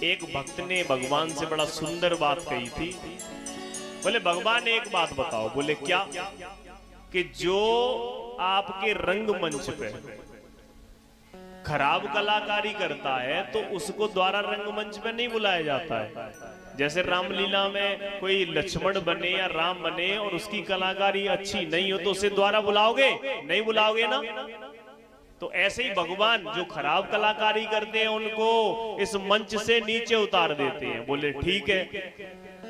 एक भक्त ने भगवान से बड़ा सुंदर बात कही थी। बोले भगवान एक बात बताओ। बोले क्या? कि जो आपके रंगमंच पे खराब कलाकारी करता है तो उसको द्वारा रंगमंच पे नहीं बुलाया जाता है। जैसे रामलीला में कोई लक्ष्मण बने या राम बने और उसकी कलाकारी अच्छी नहीं हो तो उसे द्वारा बुलाओगे? नहीं बुलाओगे ना। तो ऐसे ही भगवान जो खराब कलाकारी करते हैं उनको इस मंच से नीचे उतार देते हैं। बोले ठीक है,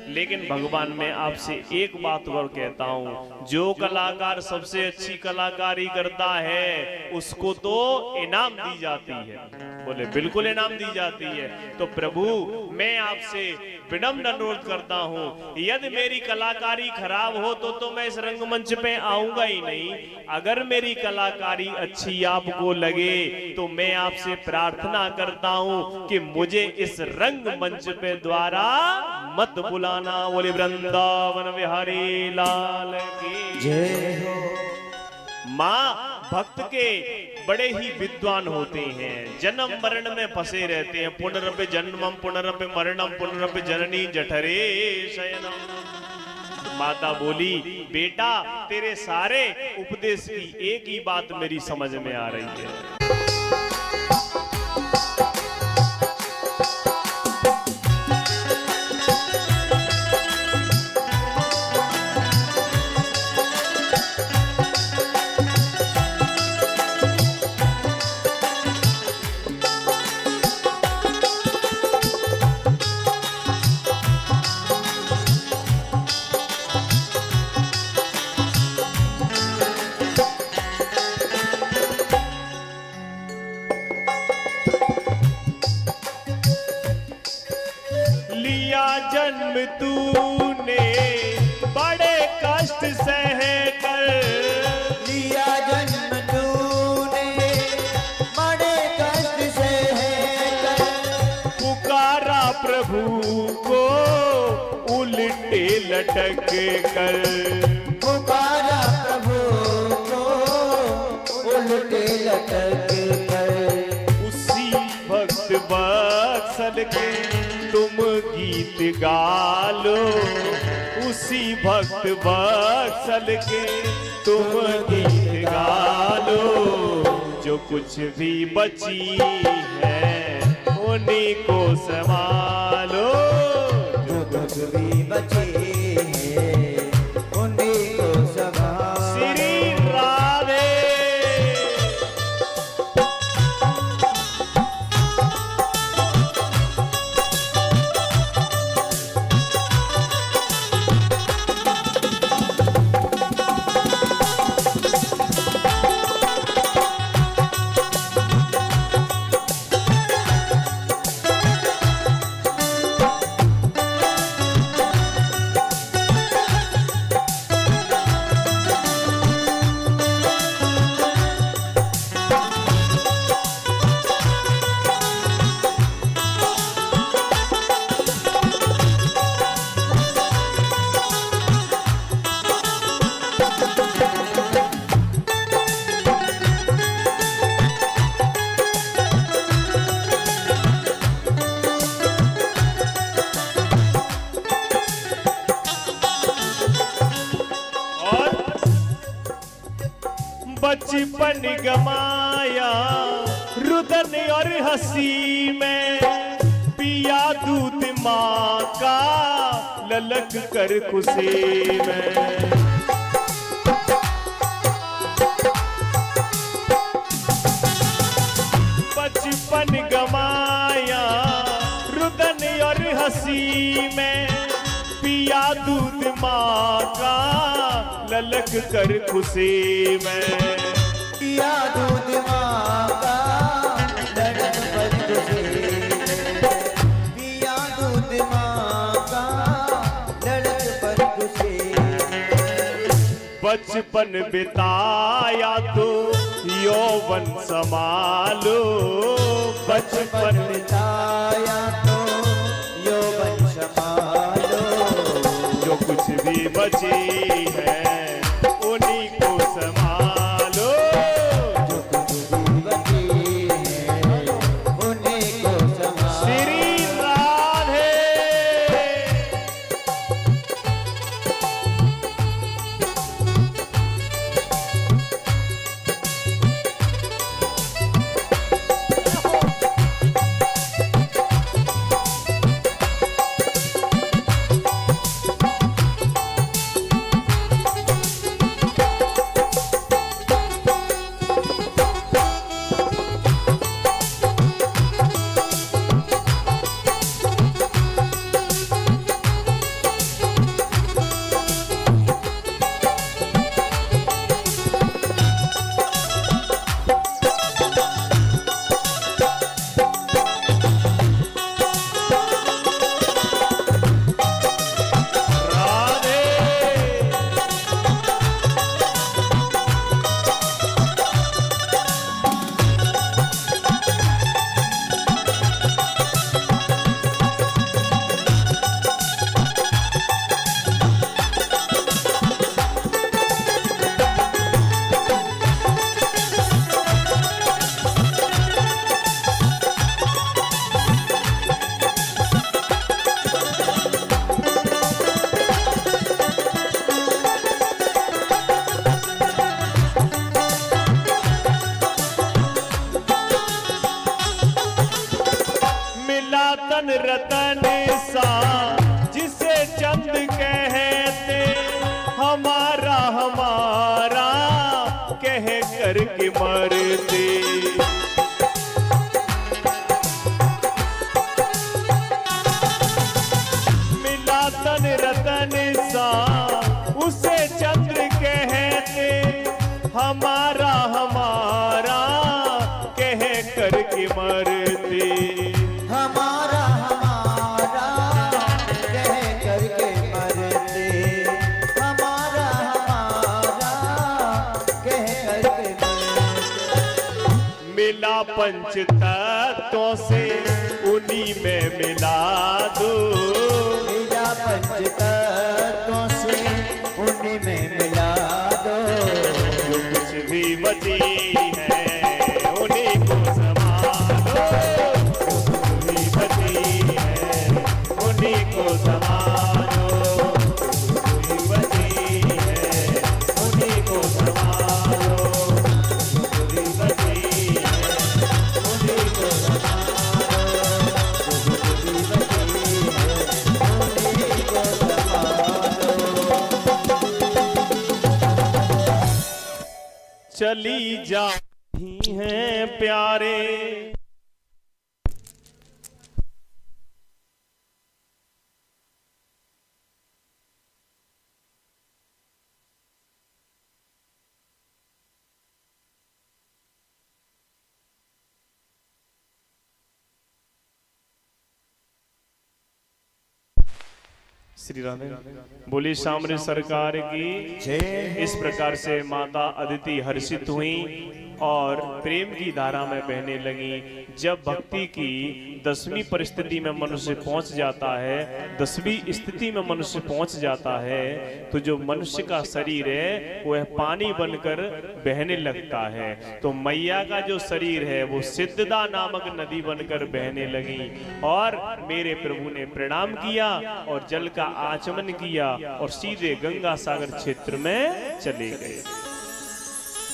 लेकिन भगवान मैं आपसे एक बात और कहता हूं, जो कलाकार सबसे अच्छी कलाकारी करता है उसको तो इनाम दी जाती है। बोले बिल्कुल इनाम दी जाती है। तो प्रभु मैं आपसे विनम्र अनुरोध करता हूं, यदि मेरी कलाकारी खराब हो तो मैं इस रंगमंच पे आऊंगा ही नहीं। अगर मेरी कलाकारी अच्छी आपको लगे तो मैं आपसे प्रार्थना करता हूं कि मुझे इस रंगमंच पे द्वारा मत बुलाना। बोले वृंदावन बिहारी लाल की जय हो। माँ भक्त के बड़े ही विद्वान होते हैं, जन्म मरण में फंसे रहते हैं। पुनरपि जन्मम पुनरपि मरणम पुनरपि जननी जठरे शयनम। माता बोली बेटा तेरे सारे उपदेश की एक ही बात मेरी समझ में आ रही है। जन्म तूने बड़े कष्ट सह कर, लिया जन्म तूने बड़े कष्ट सह कर, पुकारा प्रभु को उल्टे लटक कर, पुकारा प्रभु को उल्टे लटक कर। उसी भक्त वत्सल के तुम गीत गालो, उसी भक्त वत्सल के तुम गीत गालो। जो कुछ भी बची है उन्हीं को संभालो, जो कुछ भी बची है उन्हीं को संभालो। श्री राधे। बचपन गमाया रुदन और हंसी में, पिया दूध माँ का ललक कर खुशी में। बचपन गमाया रुदन और हंसी में, पिया दूध माँ का ललक कर खुशी में। पिया दूध माँ का ललक कर खुशी में, पिया दूध माँ का ललक कर खुशी में। बचपन बिताया तो यौवन संभालो, बचपन बिताया तो यौवन संभालो। जो कुछ भी बची है उन्हीं को संभालो, जो कुछ भी बची है उन्हीं को संभालो। श्री राम। तन रतन सा जिसे चंद कहते, हमारा हमारा कह करके मरते। मिला तन रतन सा उसे चंद्र कहते, हमारा हमारा कह करके मरते। हमारा हमारा कह करके मरते, हमारा हमारा कह करके मरते। मिला पंच तत्वों से उन्हीं में मिला दो, मिला पंच तत्वों से उन्हीं में मिला दो। जो कुछ भी बची है उन्हीं को संभालो, जो कुछ भी बची है उन्हीं को संभालो, जो कुछ भी बची है उन्हीं को संभालो, जो कुछ भी बची है उन्हीं को संभालो, जो कुछ भी बची है उन्हीं को संभालो। चली जाती हैं प्यारे। श्री राधे बोली सामने सरकार की जय। इस प्रकार से माता अदिति हर्षित हुई और प्रेम की धारा में बहने लगी। जब भक्ति की 10वीं परिस्थिति में मनुष्य पहुंच जाता है, 10वीं स्थिति में मनुष्य पहुंच जाता है, तो जो मनुष्य का शरीर है वह पानी बनकर बहने लगता है। तो मैया का जो शरीर है वो सिद्धदा नामक नदी बनकर बहने लगी और मेरे प्रभु ने प्रणाम किया और जल का आचमन किया और सीधे गंगा सागर क्षेत्र में चले गए।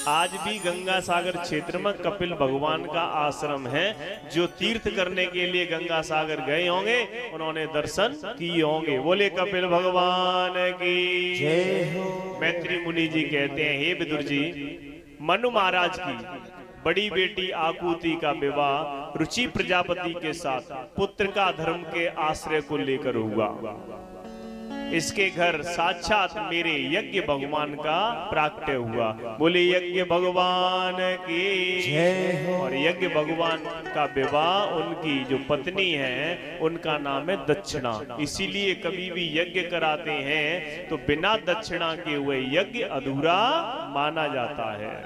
आज भी गंगा सागर क्षेत्र में कपिल भगवान का आश्रम है। जो तीर्थ करने के लिए गंगा सागर गए होंगे उन्होंने दर्शन किए होंगे। बोले कपिल भगवान की जय हो। मैत्री मुनि जी कहते हैं, हे विदुर जी, मनु महाराज की बड़ी बेटी आकुति का विवाह रुचि प्रजापति के साथ पुत्र का धर्म के आश्रय को लेकर हुआ। इसके घर साक्षात मेरे यज्ञ भगवान का प्राकट्य हुआ। बोले यज्ञ भगवान की जय हो। और यज्ञ भगवान का विवाह उनकी जो पत्नी है उनका नाम है दक्षिणा। इसीलिए कभी भी यज्ञ कराते हैं तो बिना दक्षिणा के हुए यज्ञ अधूरा माना जाता है।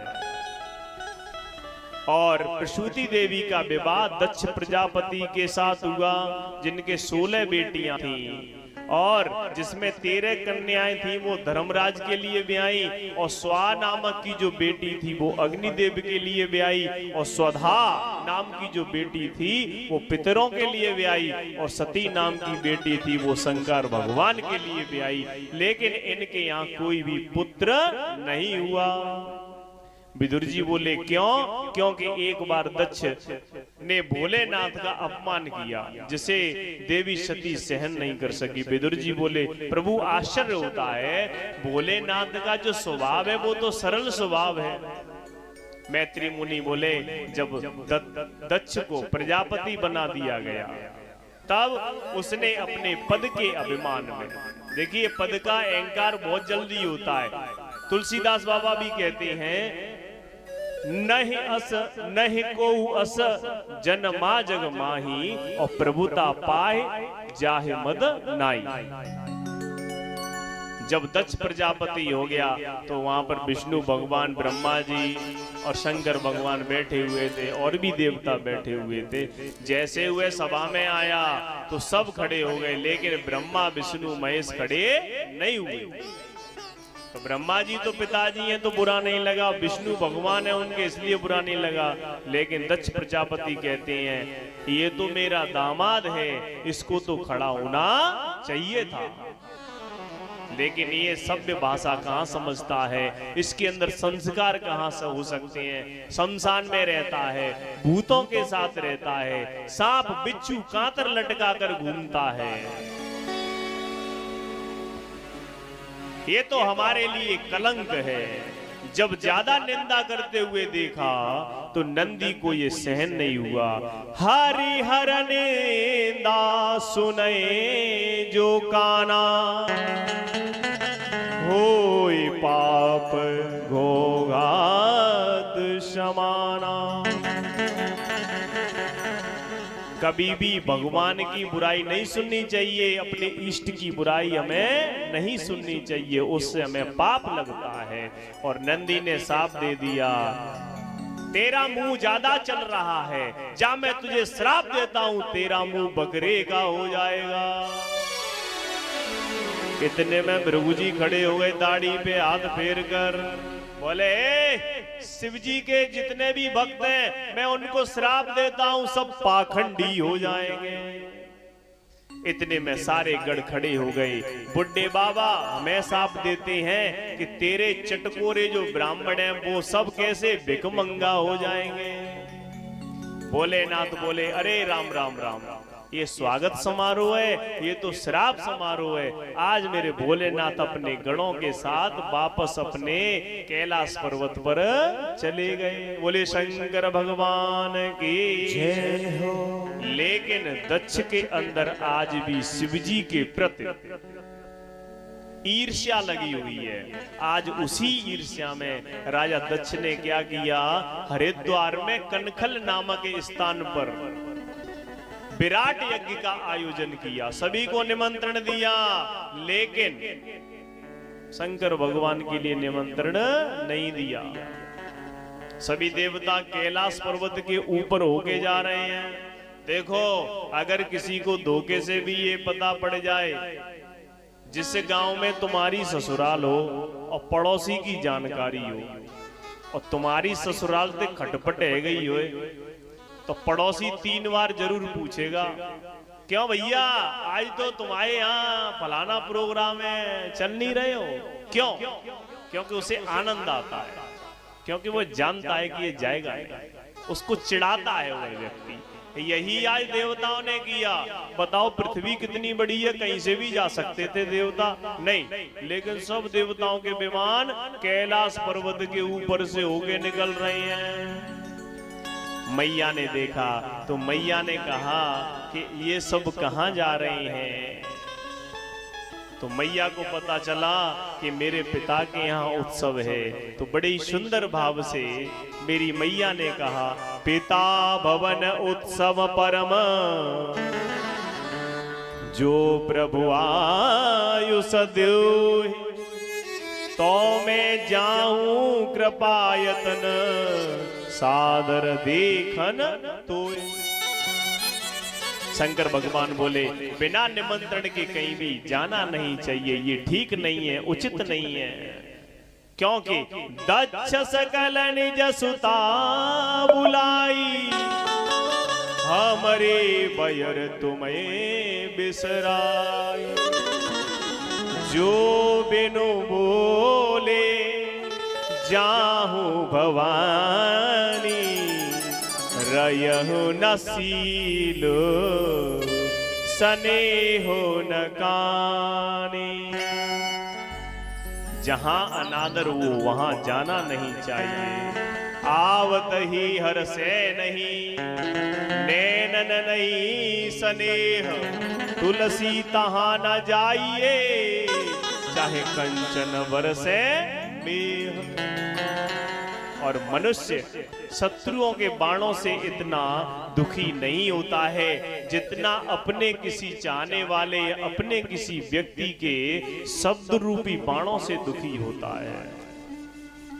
और प्रसूति देवी का विवाह दक्ष प्रजापति के साथ हुआ, जिनके 16 बेटियां थीं और जिसमें 13 कन्याएं थी वो धर्मराज के लिए ब्याई, और स्वा नामक की जो बेटी थी वो अग्निदेव के लिए ब्याई, और स्वधा नाम की जो बेटी थी वो पितरों के लिए ब्याई, और सती नाम की बेटी थी वो शंकर भगवान के लिए ब्याई। लेकिन इनके यहाँ कोई भी पुत्र नहीं हुआ। विदुर जी बोले क्यों? क्योंकि एक बार दक्ष ने भोलेनाथ का अपमान किया जिसे देवी सती सहन नहीं कर सकी। विदुर जी बोले प्रभु आश्चर्य होता है, भोलेनाथ का जो स्वभाव है वो तो सरल स्वभाव है। मैत्री मुनि बोले जब दक्ष को प्रजापति बना दिया गया तब उसने अपने पद के अभिमान में, देखिए पद का अहंकार बहुत जल्दी होता है। तुलसीदास बाबा भी कहते हैं नहीं अस नहीं को अस जन्मा जग माही, और प्रभुता पाए जाहे मद नाई। जब दक्ष प्रजापति हो गया तो वहां पर विष्णु भगवान, ब्रह्मा जी और शंकर भगवान बैठे हुए थे और भी देवता बैठे हुए थे। जैसे हुए सभा में आया तो सब खड़े हो गए, लेकिन ब्रह्मा विष्णु महेश खड़े नहीं हुए। तो ब्रह्मा जी तो पिताजी हैं तो बुरा नहीं लगा, विष्णु भगवान है उनके इसलिए बुरा नहीं लगा, लेकिन दक्ष प्रजापति कहते हैं ये तो मेरा दामाद है, इसको तो खड़ा होना चाहिए था। लेकिन ये सभ्य भाषा कहाँ समझता है, इसके अंदर संस्कार कहाँ से हो सकते हैं। शमशान में रहता है, भूतों के साथ रहता है, सांप बिच्छू कांतर लटका कर घूमता है। ये तो हमारे लिए कलंक है। जब ज्यादा निंदा करते हुए देखा तो नंदी को ये सहन नहीं हुआ। हरिहर निंदा सुने जो काना, होय पाप घोघात समाना। कभी भी भगवान की बुराई नहीं सुननी चाहिए, अपने इष्ट की बुराई हमें नहीं सुननी चाहिए, उससे हमें पाप लगता है। और नंदी ने श्राप दे दिया, तेरा मुंह ज्यादा चल रहा है, जा मैं तुझे श्राप देता हूं, तेरा मुंह बकरे का हो जाएगा। इतने में भृगु जी खड़े हो गए, दाढ़ी पे हाथ फेर कर बोले, शिव जी के जितने भी भक्त हैं मैं उनको श्राप देता हूं, सब पाखंडी हो जाएंगे। इतने में सारे गढ़ खड़े हो गए। बुड्ढे बाबा हमें श्राप देते हैं कि तेरे चटकोरे जो ब्राह्मण हैं वो सब कैसे भिखमंगा हो जाएंगे। भोलेनाथ बोले, अरे राम राम राम, ये स्वागत समारोह है, ये तो श्राप समारोह है। आज मेरे भोलेनाथ अपने गणों के साथ वापस अपने कैलाश पर्वत पर चले गए। बोले शंकर भगवान की जय हो। लेकिन दक्ष के अंदर आज भी शिवजी के प्रति ईर्ष्या लगी हुई है। आज उसी ईर्ष्या में राजा दक्ष ने क्या किया, हरिद्वार में कनखल नामक स्थान पर विराट यज्ञ का आयोजन किया, सभी को निमंत्रण दिया, लेकिन शंकर भगवान के लिए निमंत्रण नहीं दिया। सभी देवता कैलाश पर्वत के ऊपर होके जा रहे हैं। देखो, अगर किसी को धोखे से भी ये पता पड़ जाए जिस गांव में तुम्हारी ससुराल हो और पड़ोसी की जानकारी हो और तुम्हारी ससुराल से खटपट है गई हो, तो पड़ोसी 3 बार जरूर पूछेगा, क्यों भैया आज तो तुम्हारे यहाँ फलाना प्रोग्राम है, चल नहीं रहे हो? क्यों? क्योंकि उसे आनंद आता है, क्योंकि वो जानता है कि ये जाएगा, उसको चिढ़ाता है वो व्यक्ति। यही आज देवताओं ने किया। बताओ पृथ्वी कितनी बड़ी है, कहीं से भी जा सकते थे देवता, नहीं, लेकिन सब देवताओं के विमान कैलाश पर्वत के ऊपर से होके निकल रहे हैं। मैया ने देखा तो मैया ने कहा कि ये सब कहां जा रहे हैं। तो मैया को पता चला कि मेरे पिता के यहाँ उत्सव है। तो बड़े ही सुंदर भाव से मेरी मैया ने कहा, पिता भवन उत्सव परम, जो प्रभु आयुष द्योहि, तो मैं जाऊं कृपायतन, सादर देखन तो। शंकर भगवान बोले, बिना निमंत्रण के कहीं भी जाना नहीं चाहिए, ये ठीक नहीं है, उचित नहीं है। क्योंकि दक्ष सकल निज सुता बुलाई, हमरे बयर तुम्हें बिसराई। जो बिनु बोले जाहू भवानी, रयहु नसीलो सनेहो न कानी। जहां अनादर हो वहां जाना नहीं चाहिए। आवत ही हर से नहीं, नैनन नहीं स्नेह, तुलसी तहां न जाइए, चाहे कंचन बरसे मेह। और मनुष्य शत्रुओं के बाणों से इतना दुखी नहीं होता है जितना अपने किसी चाहने वाले, अपने किसी व्यक्ति के शब्द रूपी बाणों से दुखी होता है।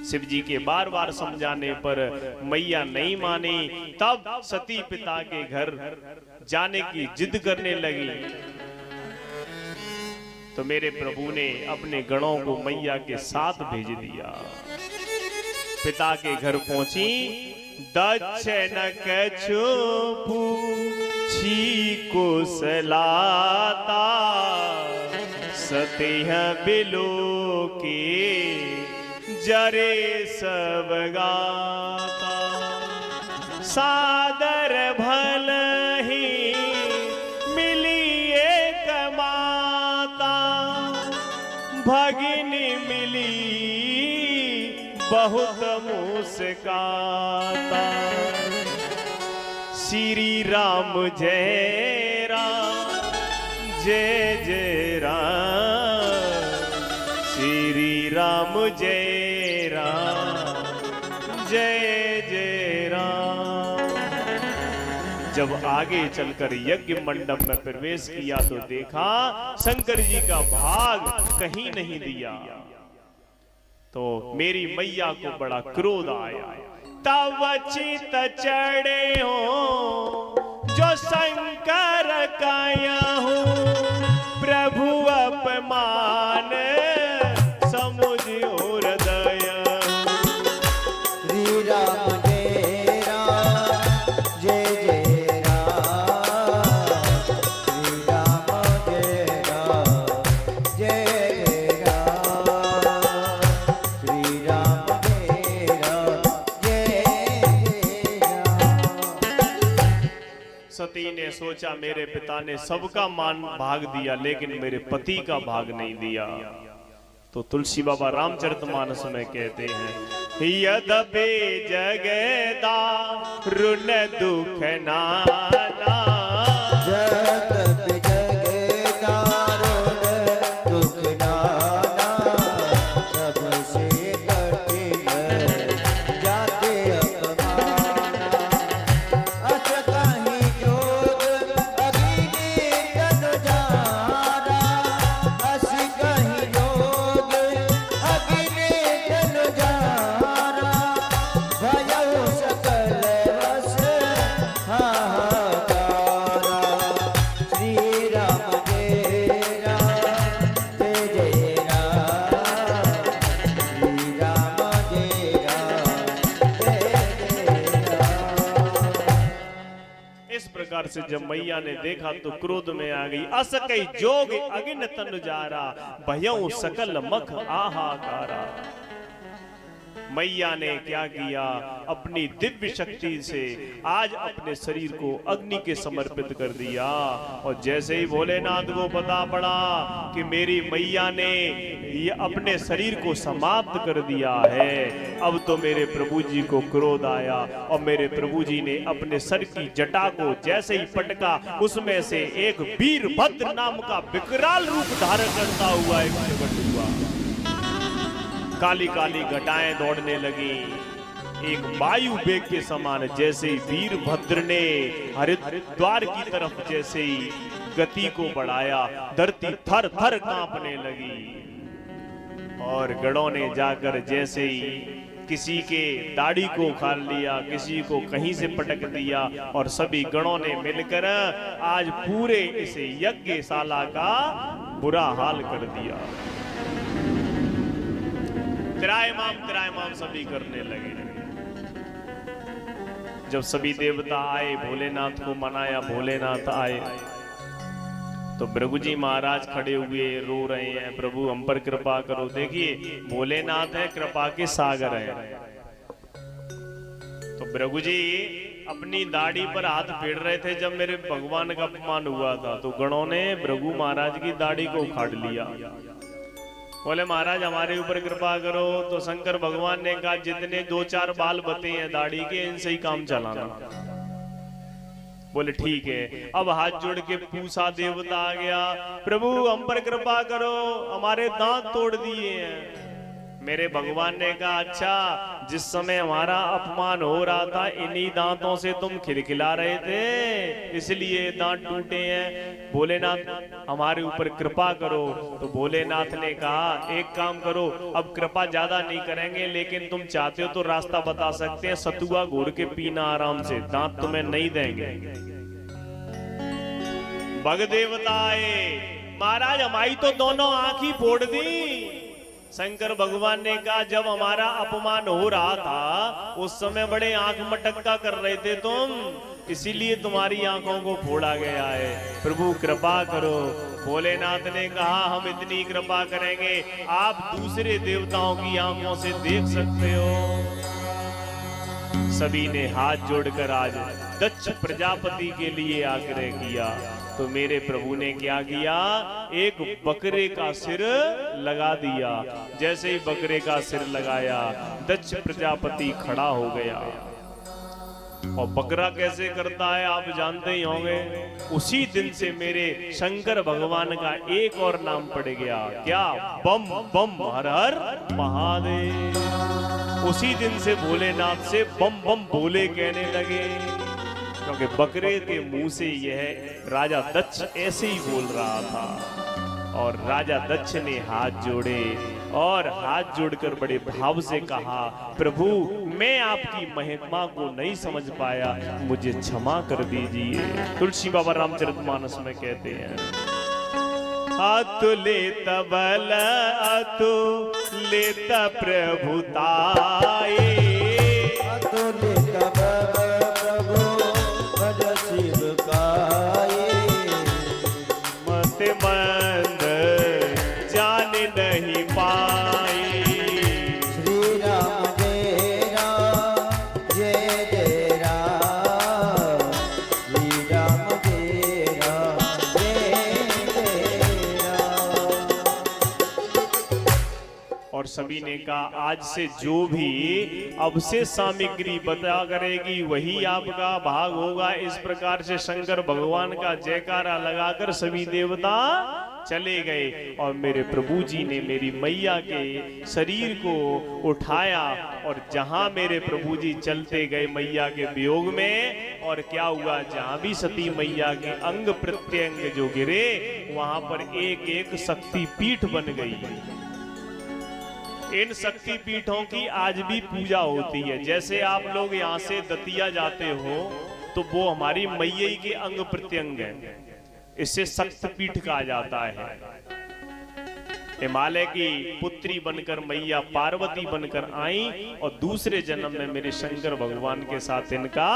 शिव जी के बार बार समझाने पर मैया नहीं मानी, तब सती पिता के घर जाने की जिद करने लगी। तो मेरे प्रभु ने अपने गणों को मैया के साथ भेज दिया। पिता के घर पहुंची, दक्ष न कछु पूछी कुशलाता, सतेह बिलो के जरे सब गाता, सादर भल ही मिली एक माता, भगिनी मिली बहुत मुस्काता। श्री राम जय राम जय जय राम, श्री राम जय राम जय जय राम। जब आगे चलकर यज्ञ मंडप में प्रवेश किया तो देखा शंकर जी का भाग कहीं नहीं दिया। तो मेरी मैया को बड़ा क्रोध आया। तब चित चढ़े हो जो शंकर काया हूँ, प्रभु अपमान समुझो हृदय। श्री राम जय राम जय जय राम, श्री राम जय राम जय जय राम, श्री राम जय राम जय जय राम। सती ने सोचा मेरे पिता ने सबका मान भाग दिया लेकिन मेरे पति का भाग नहीं दिया। तो तुलसी बाबा रामचरितमानस में कहते हैं, यद्यपि जगदा रुन दुख नाना, जगत जगदारुण दुख नाना, सबसे कठिन जाते अपमाना। अस कहीं जोग अग्नि तन जाना, अस कहीं जोग अग्नि तन जाना, भयउ सकल वश हाहाकारा। श्री राम जय राम जय जय राम, श्री राम जय राम जय जय राम। इस प्रकार से जब मैया ने देखा तो क्रोध में आ गई। अस कई जोग अगिन तन जारा, भयउ सकल मख आहाकारा। मैया ने क्या किया, अपनी दिव्य शक्ति से आज अपने शरीर को अग्नि के समर्पित कर दिया। और जैसे ही भोलेनाथ को पता पड़ा कि मेरी मैया ने ये अपने शरीर को समाप्त कर दिया है, अब तो मेरे प्रभु जी को क्रोध आया और मेरे प्रभु जी ने अपने सर की जटा को जैसे ही पटका, उसमें से एक वीरभद्र नाम का विकराल रूप धारण करता हुआ एक प्रकट हुआ। काली काली घटाएं दौड़ने लगी, एक वायु वेग के समान। जैसे ही वीरभद्र ने हरिद्वार की तरफ जैसे ही गति को बढ़ाया, धरती थर थर कांपने लगी। और गणों ने जाकर जैसे ही किसी के दाढ़ी को उखाड़ लिया, किसी को कहीं से पटक दिया, और सभी गणों ने मिलकर आज पूरे इस यज्ञशाला का बुरा हाल कर दिया। त्रायमाम सभी करने लगे। जब सभी देवता आए, भोलेनाथ को मनाया, भोलेनाथ आए तो भृगु जी महाराज खड़े हुए रो रहे हैं, प्रभु हम पर कृपा करो। देखिए भोलेनाथ है, कृपा के सागर है। तो भृगु जी अपनी दाढ़ी पर हाथ फेर रहे थे जब मेरे भगवान का अपमान हुआ था, तो गणों ने भृगु महाराज की दाढ़ी को उखाड़ लिया। बोले महाराज हमारे ऊपर कृपा करो। तो शंकर भगवान ने कहा जितने 2-4 बाल बते हैं दाढ़ी के, इनसे ही काम चलाना। बोले ठीक है। अब हाथ जोड़ के पूसा देवता आ गया, प्रभु हम पर कृपा करो, हमारे दांत तोड़ दिए हैं। मेरे भगवान ने कहा अच्छा, जिस समय हमारा अपमान हो रहा था इन्हीं दांतों से तुम खिलखिला रहे थे, इसलिए दांत टूटे हैं। भोलेनाथ हमारे ऊपर कृपा करो। तो भोलेनाथ ने कहा एक काम करो, अब कृपा ज्यादा नहीं करेंगे, लेकिन तुम चाहते हो तो रास्ता बता सकते हैं, सतुआ घोर के पीना आराम से, दांत तुम्हें नहीं देंगे। भग देवता आए, महाराज हमारी तो दोनों आंख ही फोड़ दी। शंकर भगवान ने कहा जब हमारा अपमान हो रहा था उस समय बड़े आंख मटक्का कर रहे थे तुम, इसीलिए तुम्हारी आंखों को फोड़ा गया है। प्रभु कृपा करो। भोलेनाथ ने कहा हम इतनी कृपा करेंगे, आप दूसरे देवताओं की आंखों से देख सकते हो। सभी ने हाथ जोड़कर आज दक्ष प्रजापति के लिए आग्रह किया। तो मेरे प्रभु ने क्या किया, एक बकरे का सिर लगा दिया। जैसे ही बकरे का सिर लगाया, दक्ष प्रजापति खड़ा हो गया। और बकरा कैसे करता है आप जानते ही होंगे। उसी दिन से मेरे शंकर भगवान का एक और नाम पड़ गया, क्या, बम बम हर हर महादेव। उसी दिन से भोलेनाथ से बम बम भोले कहने लगे, क्योंकि बकरे के मुंह से यह राजा दक्ष ऐसे ही बोल रहा था। और राजा दक्ष ने हाथ जोड़े और हाथ जोड़कर बड़े भाव से कहा, प्रभु मैं आपकी महिमा को नहीं समझ पाया, मुझे क्षमा कर दीजिए। तुलसी बाबा रामचरितमानस में कहते हैं, अतुलित बल अतुलित प्रभुताए, अतुलित बल प्रभु भज शिव काये, मत मंद जान नहीं पाए। श्री राम जय राम जय जय राम, श्री राम जय राम जय जय राम। और सभी ने कहा आज से जो भी अवशेष सामग्री बता करेगी वही आपका भाग होगा। इस प्रकार से शंकर भगवान का जयकारा लगाकर सभी देवता चले गए। और मेरे प्रभु जी ने मेरी मैया के शरीर को उठाया और जहां मेरे प्रभु जी चलते गए मैया के वियोग में, और क्या हुआ, जहां भी सती मैया के अंग प्रत्यंग जो गिरे वहां पर एक एक शक्ति पीठ बन गई। इन शक्ति पीठों की आज भी पूजा होती है। जैसे आप लोग यहाँ से दतिया जाते हो तो वो हमारी मैया के अंग प्रत्यंग है, इससे शक्ति पीठ कहा जाता है। हिमालय की पुत्री बनकर मैया पार्वती बनकर आई और दूसरे जन्म में मेरे शंकर भगवान के साथ इनका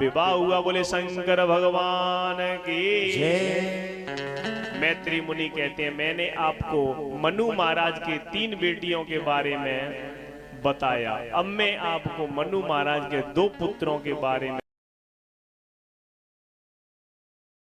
विवाह हुआ। बोले शंकर भगवान की जय। मैत्री मुनि कहते हैं, मैंने आपको मनु महाराज के 3 बेटियों के बारे में बताया, अब मैं आपको मनु महाराज के 2 पुत्रों के बारे में